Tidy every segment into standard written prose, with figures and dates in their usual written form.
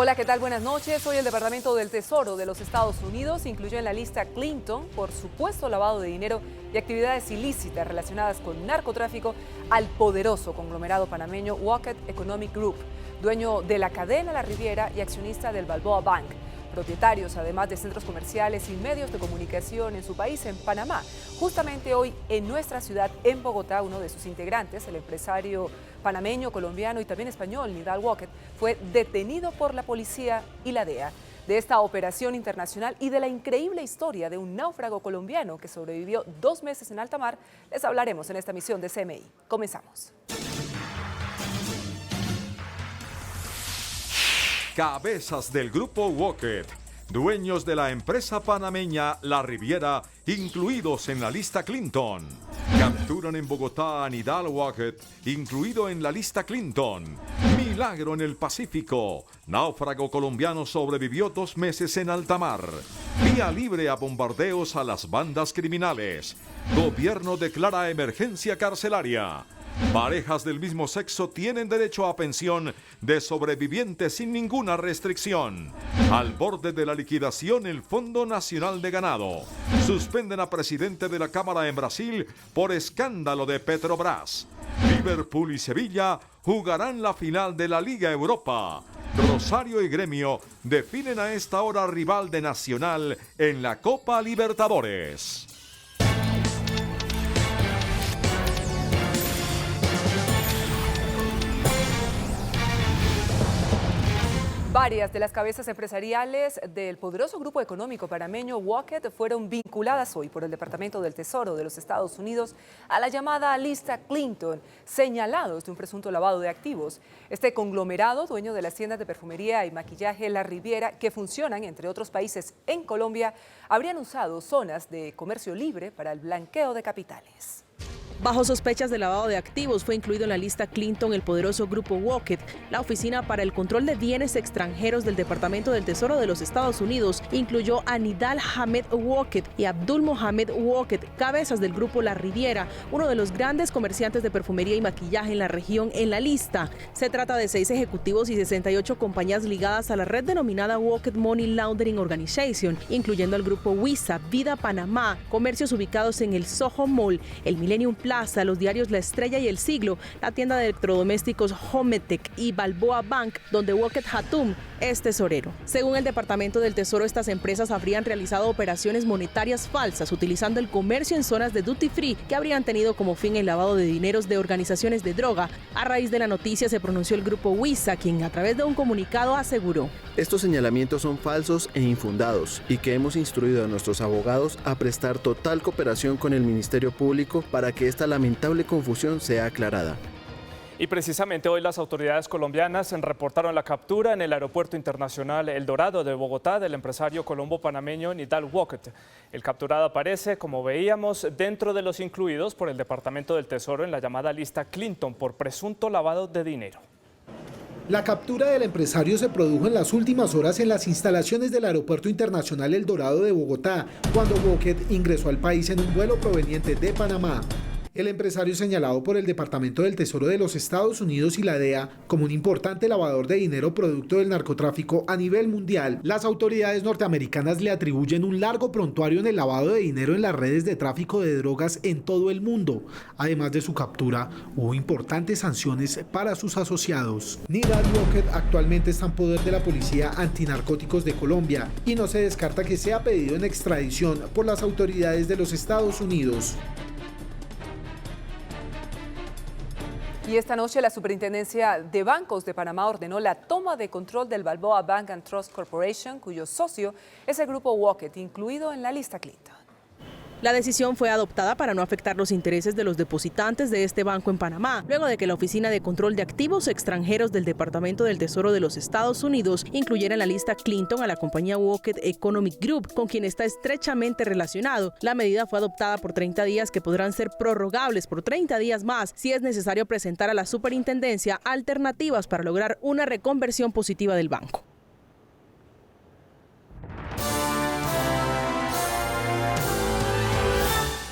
Hola, ¿qué tal? Buenas noches. Hoy el Departamento del Tesoro de los Estados Unidos incluyó en la lista Clinton por supuesto lavado de dinero y actividades ilícitas relacionadas con narcotráfico al poderoso conglomerado panameño Walker Economic Group, dueño de la cadena La Riviera y accionista del Balboa Bank. Propietarios, además de centros comerciales y medios de comunicación en su país, en Panamá. Justamente hoy, en nuestra ciudad, en Bogotá, uno de sus integrantes, el empresario panameño, colombiano y también español, Nidal Walker, fue detenido por la policía y la DEA. De esta operación internacional y de la increíble historia de un náufrago colombiano que sobrevivió 2 meses en alta mar, les hablaremos en esta misión de CMI. Comenzamos. Cabezas del grupo Walker, dueños de la empresa panameña La Riviera, incluidos en la lista Clinton. Capturan en Bogotá a Nidal Walker, incluido en la lista Clinton. Milagro en el Pacífico. Náufrago colombiano sobrevivió 2 meses en alta mar. Vía libre a bombardeos a las bandas criminales. Gobierno declara emergencia carcelaria. Parejas del mismo sexo tienen derecho a pensión de sobrevivientes sin ninguna restricción. Al borde de la liquidación el Fondo Nacional de Ganado. Suspenden a presidente de la Cámara en Brasil por escándalo de Petrobras. Liverpool y Sevilla jugarán la final de la Liga Europa. Rosario y Gremio definen a esta hora rival de Nacional en la Copa Libertadores. Varias de las cabezas empresariales del poderoso grupo económico panameño Walker fueron vinculadas hoy por el Departamento del Tesoro de los Estados Unidos a la llamada lista Clinton, señalados de un presunto lavado de activos. Este conglomerado, dueño de las tiendas de perfumería y maquillaje La Riviera, que funcionan, entre otros países, en Colombia, habrían usado zonas de comercio libre para el blanqueo de capitales. Bajo sospechas de lavado de activos fue incluido en la lista Clinton el poderoso grupo Walker. La Oficina para el Control de Bienes Extranjeros del Departamento del Tesoro de los Estados Unidos incluyó a Nidal Hamed Walker y Abdul Mohamed Walker, cabezas del grupo La Riviera, uno de los grandes comerciantes de perfumería y maquillaje en la región, en la lista. Se trata de 6 ejecutivos y 68 compañías ligadas a la red denominada Walker Money Laundering Organization, incluyendo al grupo Visa, Vida Panamá, comercios ubicados en el Soho Mall, el Millennium Plaza, los diarios La Estrella y El Siglo, la tienda de electrodomésticos Hometech y Balboa Bank, donde Walker Hatum es tesorero. Según el Departamento del Tesoro, estas empresas habrían realizado operaciones monetarias falsas utilizando el comercio en zonas de duty free que habrían tenido como fin el lavado de dineros de organizaciones de droga. A raíz de la noticia se pronunció el grupo Visa, quien a través de un comunicado aseguró: estos señalamientos son falsos e infundados y que hemos instruido a nuestros abogados a prestar total cooperación con el Ministerio Público para que esta lamentable confusión sea aclarada. Y precisamente hoy las autoridades colombianas reportaron la captura en el Aeropuerto Internacional El Dorado de Bogotá del empresario colombo-panameño Nidal Walker. El capturado aparece, como veíamos, dentro de los incluidos por el Departamento del Tesoro en la llamada lista Clinton por presunto lavado de dinero. La captura del empresario se produjo en las últimas horas en las instalaciones del Aeropuerto Internacional El Dorado de Bogotá, cuando Walker ingresó al país en un vuelo proveniente de Panamá. El empresario, señalado por el Departamento del Tesoro de los Estados Unidos y la DEA como un importante lavador de dinero producto del narcotráfico a nivel mundial, las autoridades norteamericanas le atribuyen un largo prontuario en el lavado de dinero en las redes de tráfico de drogas en todo el mundo. Además de su captura, hubo importantes sanciones para sus asociados. Nidal Walker actualmente está en poder de la Policía Antinarcóticos de Colombia y no se descarta que sea pedido en extradición por las autoridades de los Estados Unidos. Y esta noche la Superintendencia de Bancos de Panamá ordenó la toma de control del Balboa Bank and Trust Corporation, cuyo socio es el grupo Walker, incluido en la lista Clinton. La decisión fue adoptada para no afectar los intereses de los depositantes de este banco en Panamá, luego de que la Oficina de Control de Activos Extranjeros del Departamento del Tesoro de los Estados Unidos incluyera en la lista Clinton a la compañía Walker Economic Group, con quien está estrechamente relacionado. La medida fue adoptada por 30 días que podrán ser prorrogables por 30 días más si es necesario presentar a la superintendencia alternativas para lograr una reconversión positiva del banco.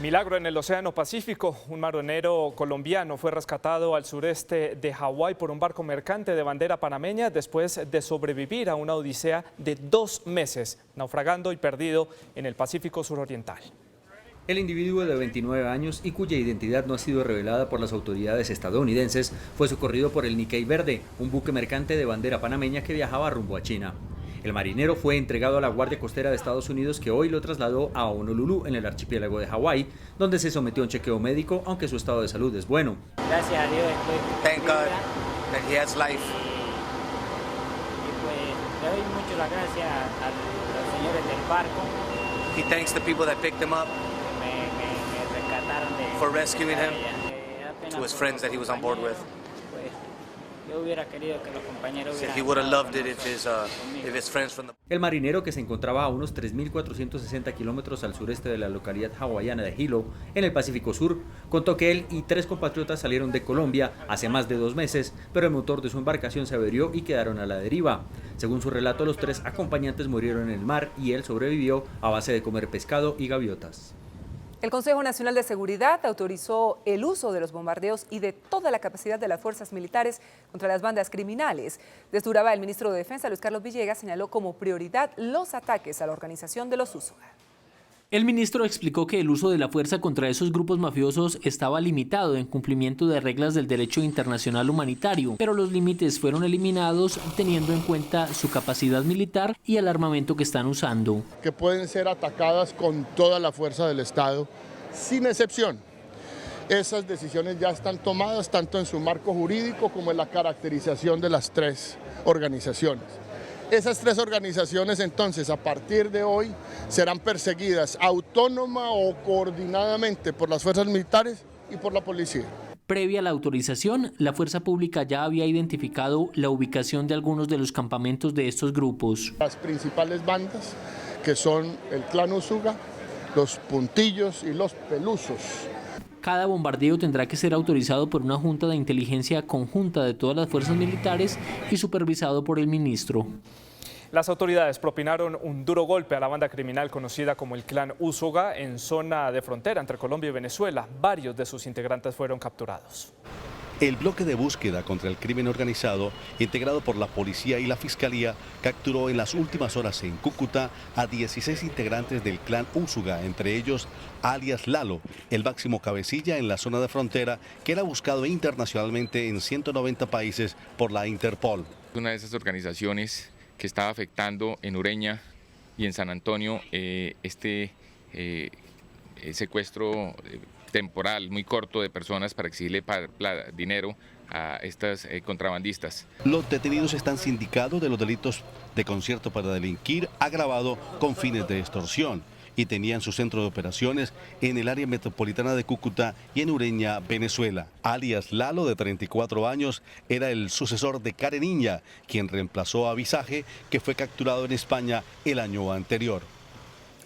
Milagro en el Océano Pacífico. Un marinero colombiano fue rescatado al sureste de Hawái por un barco mercante de bandera panameña después de sobrevivir a una odisea de 2 meses, naufragando y perdido en el Pacífico suroriental. El individuo de 29 años y cuya identidad no ha sido revelada por las autoridades estadounidenses fue socorrido por el Nikkei Verde, un buque mercante de bandera panameña que viajaba rumbo a China. El marinero fue entregado a la Guardia Costera de Estados Unidos, que hoy lo trasladó a Honolulu, en el archipiélago de Hawái, donde se sometió a un chequeo médico, aunque su estado de salud es bueno. Gracias a Dios estoy. Thank God that he has life. Y pues le doy mucho las gracias a los señores del barco. He thanks the people that picked him up. Me rescataron de. For rescuing him. To his friends that he was on board with. Yo hubiera querido que los compañeros El marinero, que se encontraba a unos 3.460 kilómetros al sureste de la localidad hawaiana de Hilo, en el Pacífico Sur, contó que él y 3 compatriotas salieron de Colombia hace más de 2 meses, pero el motor de su embarcación se averió y quedaron a la deriva. Según su relato, los 3 acompañantes murieron en el mar y él sobrevivió a base de comer pescado y gaviotas. El Consejo Nacional de Seguridad autorizó el uso de los bombardeos y de toda la capacidad de las fuerzas militares contra las bandas criminales. Desde Urabá, el ministro de Defensa, Luis Carlos Villegas, señaló como prioridad los ataques a la organización de los Úsuga. El ministro explicó que el uso de la fuerza contra esos grupos mafiosos estaba limitado en cumplimiento de reglas del derecho internacional humanitario, pero los límites fueron eliminados teniendo en cuenta su capacidad militar y el armamento que están usando. Que pueden ser atacadas con toda la fuerza del Estado, sin excepción. Esas decisiones ya están tomadas tanto en su marco jurídico como en la caracterización de las 3 organizaciones. Esas 3 organizaciones entonces a partir de hoy serán perseguidas autónoma o coordinadamente por las fuerzas militares y por la policía. Previa a la autorización, la fuerza pública ya había identificado la ubicación de algunos de los campamentos de estos grupos. Las principales bandas, que son el Clan Úsuga, los Puntillos y los Pelusos. Cada bombardeo tendrá que ser autorizado por una junta de inteligencia conjunta de todas las fuerzas militares y supervisado por el ministro. Las autoridades propinaron un duro golpe a la banda criminal conocida como el Clan Úsuga en zona de frontera entre Colombia y Venezuela. Varios de sus integrantes fueron capturados. El bloque de búsqueda contra el crimen organizado, integrado por la policía y la fiscalía, capturó en las últimas horas en Cúcuta a 16 integrantes del Clan Úsuga, entre ellos alias Lalo, el máximo cabecilla en la zona de frontera, que era buscado internacionalmente en 190 países por la Interpol. Una de esas organizaciones que estaba afectando en Ureña y en San Antonio secuestro temporal muy corto de personas para exigirle dinero a estas contrabandistas. Los detenidos están sindicados de los delitos de concierto para delinquir agravado con fines de extorsión y tenían su centro de operaciones en el área metropolitana de Cúcuta y en Ureña, Venezuela. Alias Lalo, de 34 años, era el sucesor de Careniña, quien reemplazó a Visaje, que fue capturado en España el año anterior.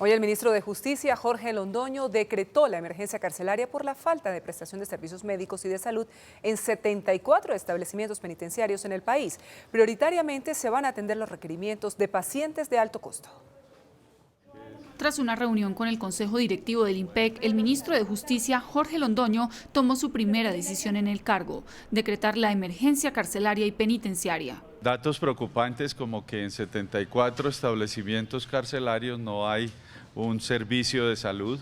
Hoy el ministro de Justicia, Jorge Londoño, decretó la emergencia carcelaria por la falta de prestación de servicios médicos y de salud en 74 establecimientos penitenciarios en el país. Prioritariamente se van a atender los requerimientos de pacientes de alto costo. Tras una reunión con el Consejo Directivo del IMPEC, el ministro de Justicia, Jorge Londoño, tomó su primera decisión en el cargo: decretar la emergencia carcelaria y penitenciaria. Datos preocupantes como que en 74 establecimientos carcelarios no hay un servicio de salud,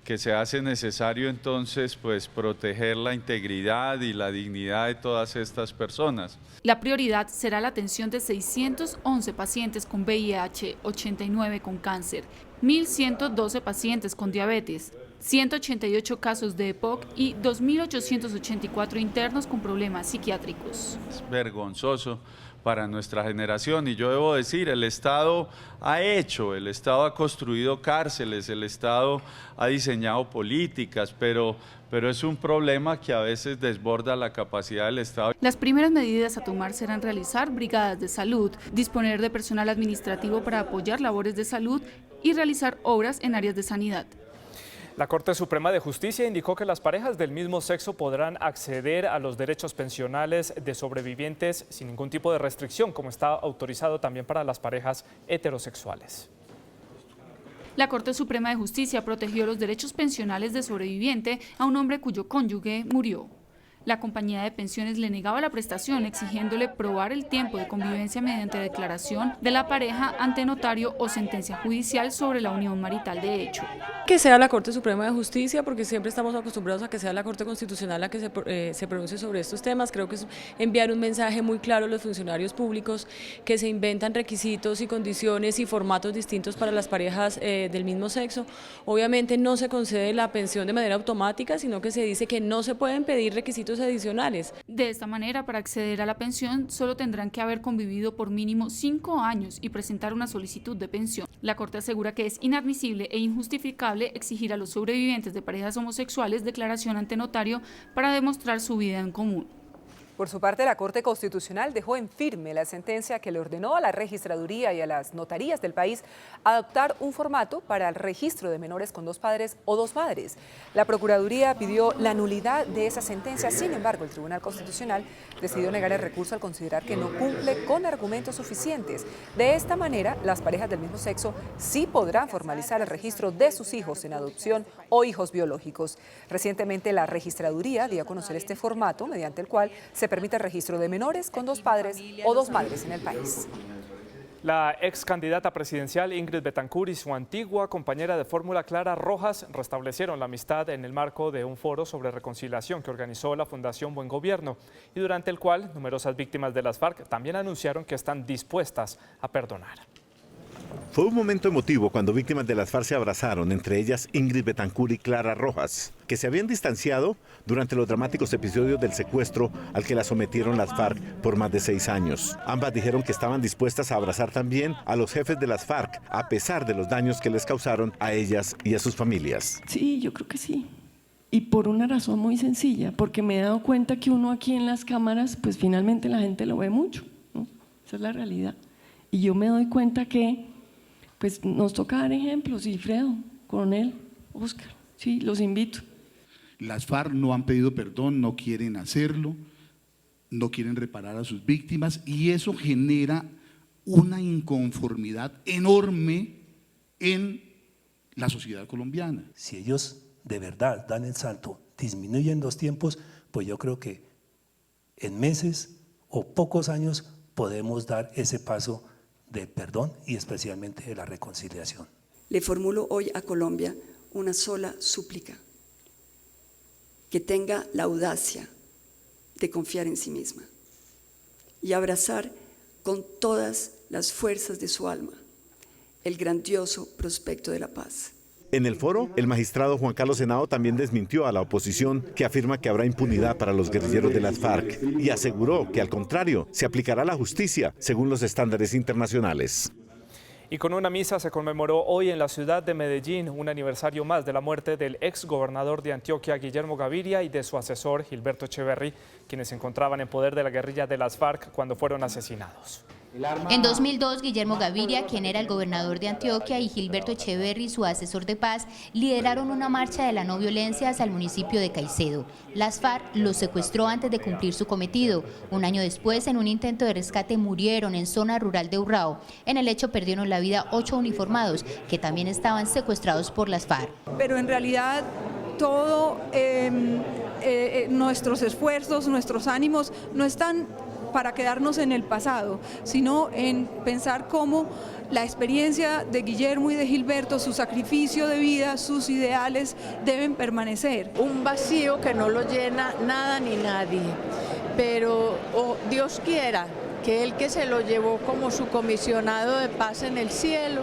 que se hace necesario entonces proteger la integridad y la dignidad de todas estas personas. La prioridad será la atención de 611 pacientes con VIH, 89 con cáncer, 1.112 pacientes con diabetes, 188 casos de EPOC y 2.884 internos con problemas psiquiátricos. Es vergonzoso para nuestra generación y yo debo decir, el Estado ha construido cárceles, el Estado ha diseñado políticas, pero es un problema que a veces desborda la capacidad del Estado. Las primeras medidas a tomar serán realizar brigadas de salud, disponer de personal administrativo para apoyar labores de salud y realizar obras en áreas de sanidad. La Corte Suprema de Justicia indicó que las parejas del mismo sexo podrán acceder a los derechos pensionales de sobrevivientes sin ningún tipo de restricción, como está autorizado también para las parejas heterosexuales. La Corte Suprema de Justicia protegió los derechos pensionales de sobreviviente a un hombre cuyo cónyuge murió. La compañía de pensiones le negaba la prestación, exigiéndole probar el tiempo de convivencia mediante declaración de la pareja ante notario o sentencia judicial sobre la unión marital de hecho. Que sea la Corte Suprema de Justicia, porque siempre estamos acostumbrados a que sea la Corte Constitucional la que se pronuncie sobre estos temas. Creo que es enviar un mensaje muy claro a los funcionarios públicos que se inventan requisitos y condiciones y formatos distintos para las parejas del mismo sexo. Obviamente no se concede la pensión de manera automática, sino que se dice que no se pueden pedir requisitos adicionales. De esta manera, para acceder a la pensión, solo tendrán que haber convivido por mínimo 5 años y presentar una solicitud de pensión. La Corte asegura que es inadmisible e injustificable exigir a los sobrevivientes de parejas homosexuales declaración ante notario para demostrar su vida en común. Por su parte, la Corte Constitucional dejó en firme la sentencia que le ordenó a la registraduría y a las notarías del país adoptar un formato para el registro de menores con 2 padres o 2 madres. La Procuraduría pidió la nulidad de esa sentencia, sin embargo, el Tribunal Constitucional decidió negar el recurso al considerar que no cumple con argumentos suficientes. De esta manera, las parejas del mismo sexo sí podrán formalizar el registro de sus hijos en adopción o hijos biológicos. Recientemente, la registraduría dio a conocer este formato mediante el cual se permite el registro de menores con 2 padres o 2 madres en el país. La ex candidata presidencial Ingrid Betancourt y su antigua compañera de fórmula Clara Rojas restablecieron la amistad en el marco de un foro sobre reconciliación que organizó la Fundación Buen Gobierno y durante el cual numerosas víctimas de las FARC también anunciaron que están dispuestas a perdonar. Fue un momento emotivo cuando víctimas de las FARC se abrazaron, entre ellas Ingrid Betancourt y Clara Rojas, que se habían distanciado durante los dramáticos episodios del secuestro al que las sometieron las FARC por más de 6 años. Ambas dijeron que estaban dispuestas a abrazar también a los jefes de las FARC, a pesar de los daños que les causaron a ellas y a sus familias. Sí, yo creo que sí. Y por una razón muy sencilla, porque me he dado cuenta que uno aquí en las cámaras, pues finalmente la gente lo ve mucho, ¿no? Esa es la realidad. Y yo me doy cuenta que pues nos toca dar ejemplos, y Fredo, Coronel, Oscar, sí, los invito. Las FARC no han pedido perdón, no quieren hacerlo, no quieren reparar a sus víctimas y eso genera una inconformidad enorme en la sociedad colombiana. Si ellos de verdad dan el salto, disminuyen los tiempos, pues yo creo que en meses o pocos años podemos dar ese paso del perdón y especialmente de la reconciliación. Le formulo hoy a Colombia una sola súplica, que tenga la audacia de confiar en sí misma y abrazar con todas las fuerzas de su alma el grandioso prospecto de la paz. En el foro, el magistrado Juan Carlos Henao también desmintió a la oposición que afirma que habrá impunidad para los guerrilleros de las FARC y aseguró que al contrario, se aplicará la justicia según los estándares internacionales. Y con una misa se conmemoró hoy en la ciudad de Medellín un aniversario más de la muerte del ex gobernador de Antioquia, Guillermo Gaviria, y de su asesor, Gilberto Echeverry, quienes se encontraban en poder de la guerrilla de las FARC cuando fueron asesinados. En 2002, Guillermo Gaviria, quien era el gobernador de Antioquia, y Gilberto Echeverry, su asesor de paz, lideraron una marcha de la no violencia hacia el municipio de Caicedo. Las FARC los secuestró antes de cumplir su cometido. Un año después, en un intento de rescate, murieron en zona rural de Urrao. En el hecho perdieron la vida 8 uniformados, que también estaban secuestrados por las FARC. Pero en realidad todo nuestros esfuerzos, nuestros ánimos no están para quedarnos en el pasado, sino en pensar cómo la experiencia de Guillermo y de Gilberto, su sacrificio de vida, sus ideales deben permanecer. Un vacío que no lo llena nada ni nadie, pero Dios quiera que el que se lo llevó como su comisionado de paz en el cielo,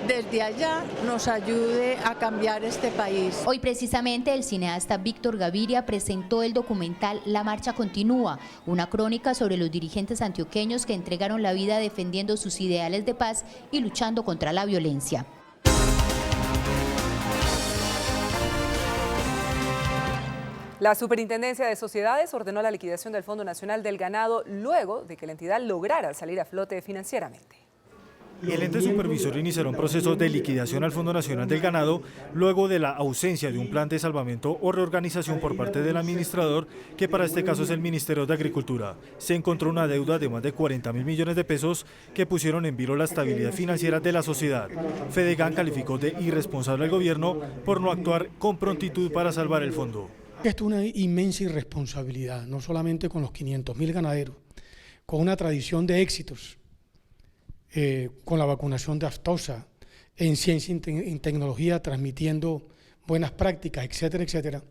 desde allá nos ayude a cambiar este país. Hoy precisamente el cineasta Víctor Gaviria presentó el documental La Marcha Continúa, una crónica sobre los dirigentes antioqueños que entregaron la vida defendiendo sus ideales de paz y luchando contra la violencia. La Superintendencia de Sociedades ordenó la liquidación del Fondo Nacional del Ganado luego de que la entidad lograra salir a flote financieramente. El ente supervisor iniciará un proceso de liquidación al Fondo Nacional del Ganado luego de la ausencia de un plan de salvamento o reorganización por parte del administrador, que para este caso es el Ministerio de Agricultura. Se encontró una deuda de más de 40.000 millones de pesos que pusieron en vilo la estabilidad financiera de la sociedad. Fedegan calificó de irresponsable al gobierno por no actuar con prontitud para salvar el fondo. Esto es una inmensa irresponsabilidad, no solamente con los 500.000 ganaderos, con una tradición de éxitos, con la vacunación de aftosa, en ciencia y tecnología, transmitiendo buenas prácticas, etcétera, etcétera,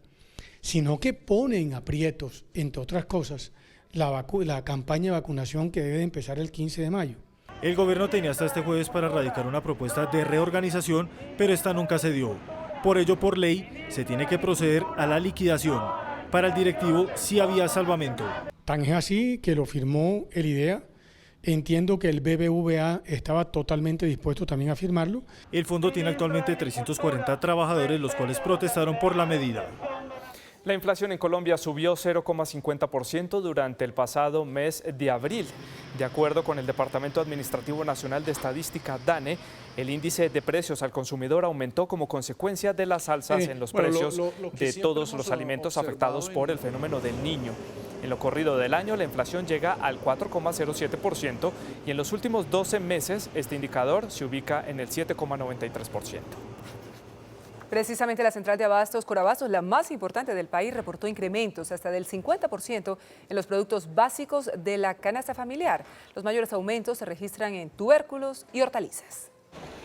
sino que pone en aprietos, entre otras cosas, la campaña de vacunación que debe de empezar el 15 de mayo. El gobierno tenía hasta este jueves para radicar una propuesta de reorganización, pero esta nunca se dio. Por ello, por ley, se tiene que proceder a la liquidación. Para el directivo sí había salvamento. Tan es así que lo firmó el IDEA. Entiendo que el BBVA estaba totalmente dispuesto también a firmarlo. El fondo tiene actualmente 340 trabajadores, los cuales protestaron por la medida. La inflación en Colombia subió 0,50% durante el pasado mes de abril. De acuerdo con el Departamento Administrativo Nacional de Estadística, DANE, el índice de precios al consumidor aumentó como consecuencia de las alzas en los precios de todos los alimentos afectados por el fenómeno del Niño. En lo corrido del año, la inflación llega al 4,07% y en los últimos 12 meses este indicador se ubica en el 7,93%. Precisamente la central de abastos Corabastos, la más importante del país, reportó incrementos hasta del 50% en los productos básicos de la canasta familiar. Los mayores aumentos se registran en tubérculos y hortalizas.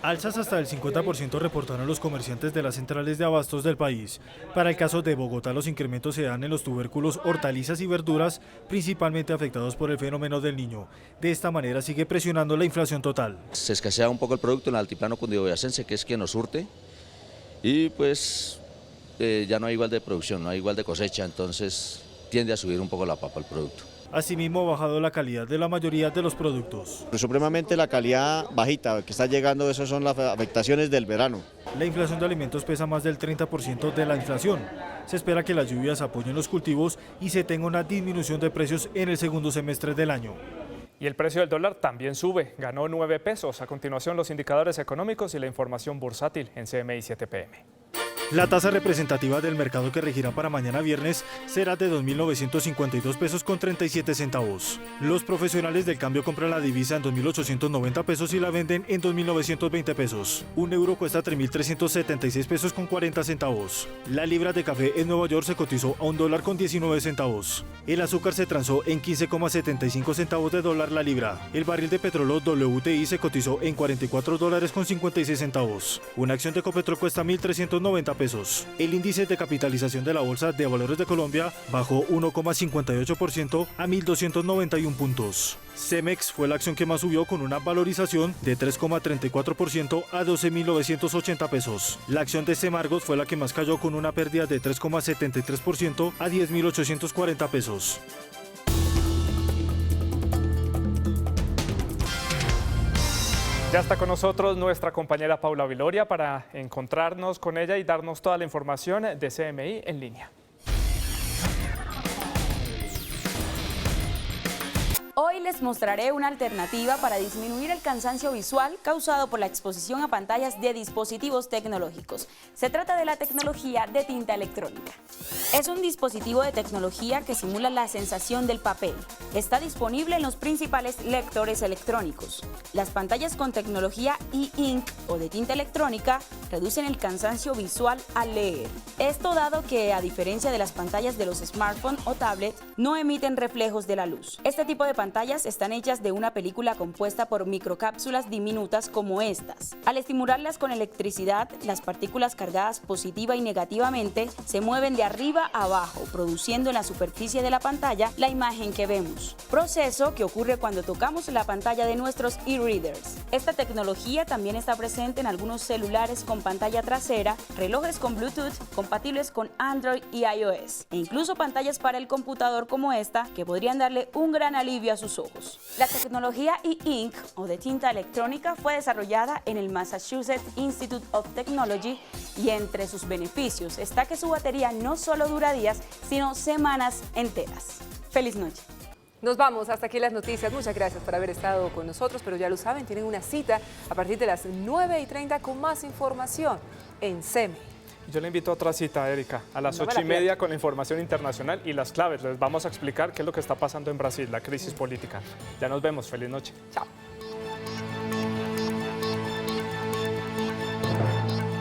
Alzas hasta del 50% reportaron los comerciantes de las centrales de abastos del país. Para el caso de Bogotá, los incrementos se dan en los tubérculos, hortalizas y verduras, principalmente afectados por el fenómeno del Niño. De esta manera sigue presionando la inflación total. Se escasea un poco el producto en el altiplano cundiboyacense, que es quien nos surte, y pues ya no hay igual de producción, no hay igual de cosecha, entonces tiende a subir un poco la papa el producto. Asimismo, ha bajado la calidad de la mayoría de los productos. Supremamente la calidad bajita que está llegando, esas son las afectaciones del verano. La inflación de alimentos pesa más del 30% de la inflación. Se espera que las lluvias apoyen los cultivos y se tenga una disminución de precios en el segundo semestre del año. Y el precio del dólar también sube, ganó 9 pesos. A continuación, los indicadores económicos y la información bursátil en CMI 7 PM. La tasa representativa del mercado que regirá para mañana viernes será de 2.952 pesos con 37 centavos. Los profesionales del cambio compran la divisa en 2.890 pesos y la venden en 2.920 pesos. Un euro cuesta 3.376 pesos con 40 centavos. La libra de café en Nueva York se cotizó a $1 con 19 centavos. El azúcar se transó en 15,75 centavos de dólar la libra. El barril de petróleo WTI se cotizó en $44 con 56 centavos. Una acción de Ecopetrol cuesta 1.390 pesos. El índice de capitalización de la Bolsa de Valores de Colombia bajó 1,58% a 1.291 puntos. Cemex fue la acción que más subió con una valorización de 3,34% a 12.980 pesos. La acción de Semargos fue la que más cayó con una pérdida de 3,73% a 10.840 pesos. Ya está con nosotros nuestra compañera Paula Viloria para encontrarnos con ella y darnos toda la información de CMI en línea. Hoy les mostraré una alternativa para disminuir el cansancio visual causado por la exposición a pantallas de dispositivos tecnológicos. Se trata de la tecnología de tinta electrónica. Es un dispositivo de tecnología que simula la sensación del papel. Está disponible en los principales lectores electrónicos. Las pantallas con tecnología e-ink o de tinta electrónica reducen el cansancio visual al leer. Esto dado que, a diferencia de las pantallas de los smartphones o tablets, no emiten reflejos de la luz. Este tipo de pantallas están hechas de una película compuesta por microcápsulas diminutas como estas. Al estimularlas con electricidad, las partículas cargadas positiva y negativamente se mueven de arriba a abajo, produciendo en la superficie de la pantalla la imagen que vemos. Proceso que ocurre cuando tocamos la pantalla de nuestros e-readers. Esta tecnología también está presente en algunos celulares con pantalla trasera, relojes con Bluetooth compatibles con Android y iOS, e incluso pantallas para el computador como esta que podrían darle un gran alivio a sus ojos. La tecnología e-ink o de tinta electrónica fue desarrollada en el Massachusetts Institute of Technology y entre sus beneficios está que su batería no solo dura días, sino semanas enteras. ¡Feliz noche! Nos vamos, hasta aquí las noticias. Muchas gracias por haber estado con nosotros, pero ya lo saben, tienen una cita a partir de las 9:30 con más información en CEME. Yo le invito a otra cita, Erika, a las No me la 8:30 pierdo. con la información internacional y las claves. Les vamos a explicar qué es lo que está pasando en Brasil, la crisis política. Ya nos vemos. Feliz noche. Chao.